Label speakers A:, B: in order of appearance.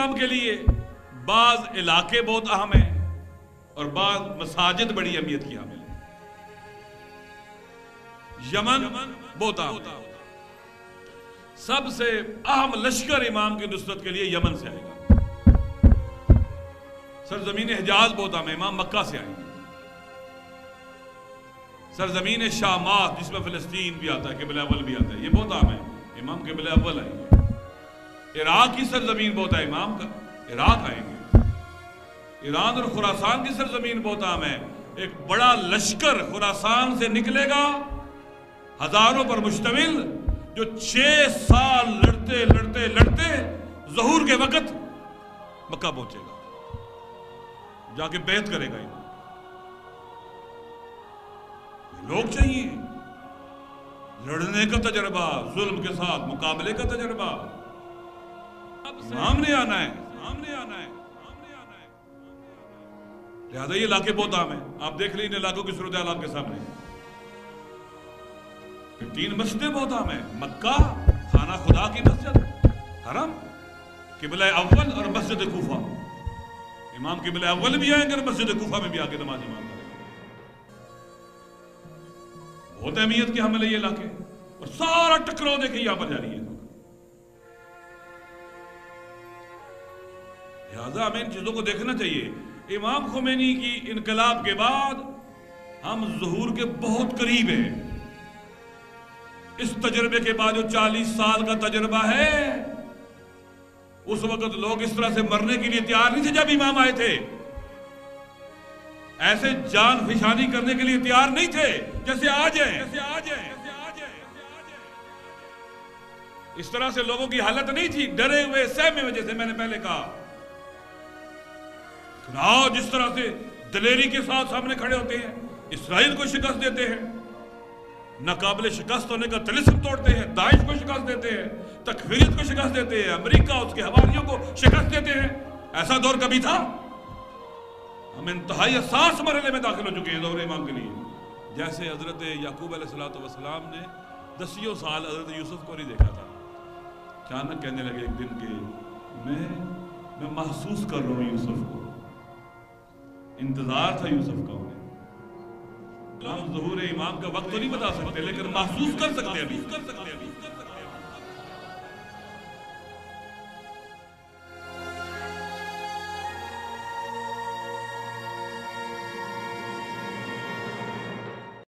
A: इमाम के लिए बाज इलाके बहुत अहम है और बाज मसाजिद बड़ी अहमियत की हामिल है। यमन बहुत अहम है। सबसे अहम लश्कर इमाम की नुसरत के लिए यमन से आएगा। सरजमीन हिजाज बहुत अहम है, इमाम मक्का से आएंगे। सरजमीन शामात जिसमें फिलिस्तीन भी आता है, किबला अव्वल भी आता है, ये बहुत अहम है, इमाम किबला अव्वल आएंगे। इराक की सरजमीन बहुत है, इमाम का इराक आएंगे। ईरान और खुरासान की सरजमीन बहुत अहम है। एक बड़ा लश्कर खुरासान से निकलेगा, हजारों पर मुश्तमिल, जो 6 साल लड़ते लड़ते लड़ते ज़हूर के वक्त मक्का पहुंचेगा, जाके बैत करेगा। इमाम लोग चाहिए, लड़ने का तजर्बा, जुल्म के साथ मुकाबले का तजर्बा। सामने आना है, सामने आना है, सामने आना है। लिहाजा ये इलाके बहुत आम है। आप देख लीजिए इन इलाकों की सूरत हाल आपके सामने। फिर 3 मस्जिदें बहुत आम है, मक्का, खाना खुदा की मस्जिद, हरम, किबला अव्वल और मस्जिद कूफा। इमाम किबला अव्वल भी आएंगे और मस्जिद कूफा में भी आके नमाज इमाम करेंगे। बहुत अहमियत के हमले ये इलाके, और सारा टकराव देखिए यहां पर जारी है। लिहाजा हमें इन चीजों को देखना चाहिए। इमाम खुमैनी की इनकलाब के बाद हम ज़हूर के बहुत करीब हैं। इस तजर्बे के बाद जो 40 साल का तजर्बा है, उस वक्त लोग इस तरह से मरने के लिए तैयार नहीं थे जब इमाम आए थे। ऐसे जान फिशानी करने के लिए तैयार नहीं थे जैसे आज है। इस तरह से लोगों की हालत नहीं थी, डरे हुए, सहमे हुए, जैसे मैंने पहले कहा। आज जिस तरह से दलेरी के साथ सामने खड़े होते हैं, इसराइल को शिकस्त देते हैं, नाकाबिले शिकस्त होने का तिलिस्म तोड़ते हैं, दाइश को शिकस्त देते हैं, तकफीरियत को शिकस्त देते हैं, अमेरिका उसके हवारियों को शिकस्त देते हैं। ऐसा दौर कभी था? हम इंतहाई हसास मरहले में दाखिल हो चुके हैं दौर इमाम के लिए। जैसे हजरत याकूब अलैहिस्सलाम ने 10 साल हजरत यूसुफ को नहीं देखा था, अचानक कहने लगे एक दिन के मैं महसूस कर रहा हूं यूसुफ को, इंतजार था यूसुफ का उन्हें। हम ज़हूर इमाम का वक्त तो नहीं बता सकते, लेकिन महसूस कर सकते हैं अभी।